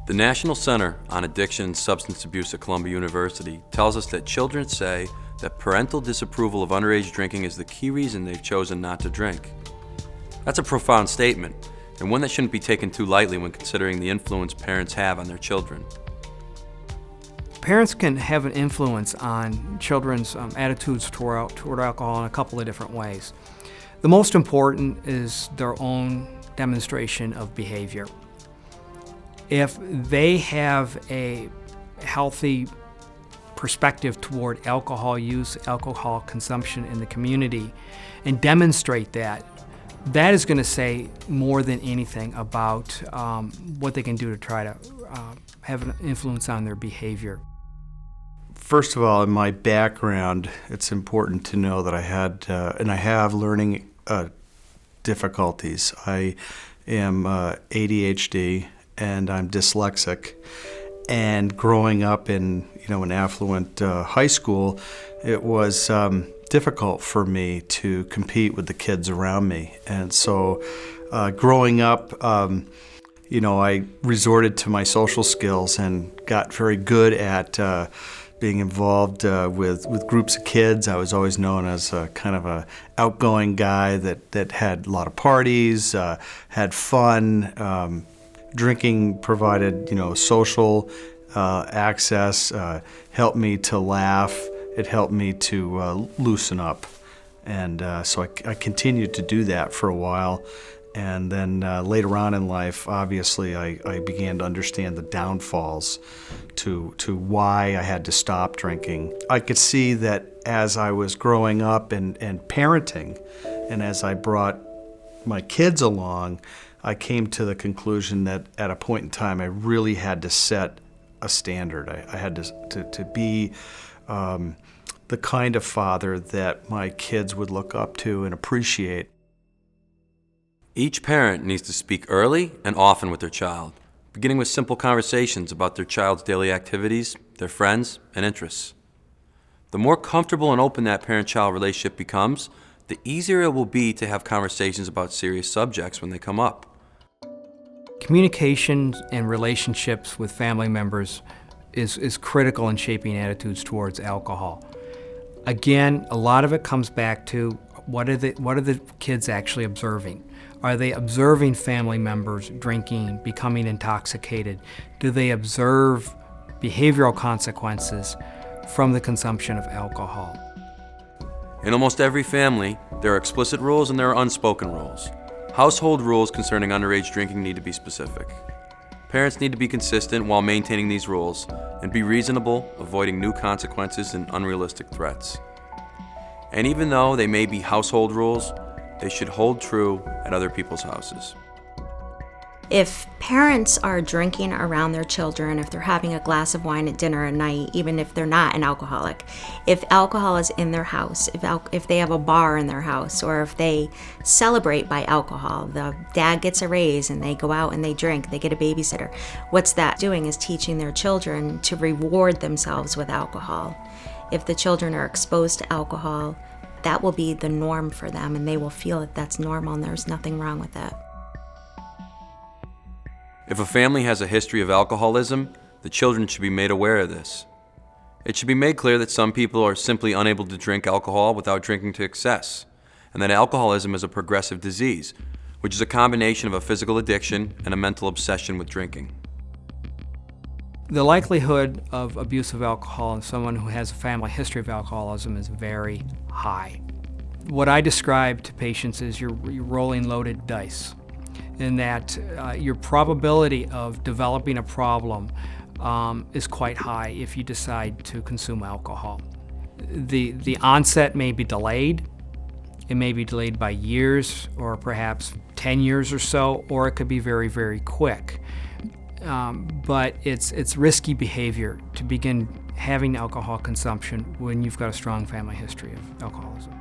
The National Center on Addiction and Substance Abuse at Columbia University tells us that children say that parental disapproval of underage drinking is the key reason they've chosen not to drink. That's a profound statement, and one that shouldn't be taken too lightly when considering the influence parents have on their children. Parents can have an influence on children's attitudes toward alcohol in a couple of different ways. The most important is their own demonstration of behavior. If they have a healthy perspective toward alcohol use, alcohol consumption in the community, and demonstrate that, that is going to say more than anything about what they can do to try to have an influence on their behavior. First of all, in my background, it's important to know that I had and I have learning difficulties. I am ADHD and I'm dyslexic. And growing up in an affluent high school, it was difficult for me to compete with the kids around me. And so growing up, I resorted to my social skills and got very good at being involved with groups of kids. I was always known as a kind of a outgoing guy that had a lot of parties, had fun. Drinking provided, social access, helped me to laugh. It helped me to loosen up. And so I continued to do that for a while. And then later on in life, obviously, I began to understand the downfalls to why I had to stop drinking. I could see that as I was growing up and parenting, and as I brought my kids along, I came to the conclusion that at a point in time, I really had to set a standard. I had to be the kind of father that my kids would look up to and appreciate. Each parent needs to speak early and often with their child, beginning with simple conversations about their child's daily activities, their friends, and interests. The more comfortable and open that parent-child relationship becomes, the easier it will be to have conversations about serious subjects when they come up. Communication and relationships with family members is critical in shaping attitudes towards alcohol. Again, a lot of it comes back to what are the kids actually observing? Are they observing family members drinking, becoming intoxicated? Do they observe behavioral consequences from the consumption of alcohol? In almost every family, there are explicit rules and there are unspoken rules. Household rules concerning underage drinking need to be specific. Parents need to be consistent while maintaining these rules and be reasonable, avoiding new consequences and unrealistic threats. And even though they may be household rules, they should hold true at other people's houses. If parents are drinking around their children, if they're having a glass of wine at dinner at night, even if they're not an alcoholic, if alcohol is in their house, if they have a bar in their house, or if they celebrate by alcohol, the dad gets a raise and they go out and they drink, they get a babysitter, what's that doing is teaching their children to reward themselves with alcohol. If the children are exposed to alcohol, that will be the norm for them, and they will feel that that's normal and there's nothing wrong with it. If a family has a history of alcoholism, the children should be made aware of this. It should be made clear that some people are simply unable to drink alcohol without drinking to excess, and that alcoholism is a progressive disease, which is a combination of a physical addiction and a mental obsession with drinking. The likelihood of abuse of alcohol in someone who has a family history of alcoholism is very high. What I describe to patients is you're rolling loaded dice, in that your probability of developing a problem is quite high if you decide to consume alcohol. The onset may be delayed. It may be delayed by years or perhaps 10 years or so, or it could be very, very quick. But it's risky behavior to begin having alcohol consumption when you've got a strong family history of alcoholism.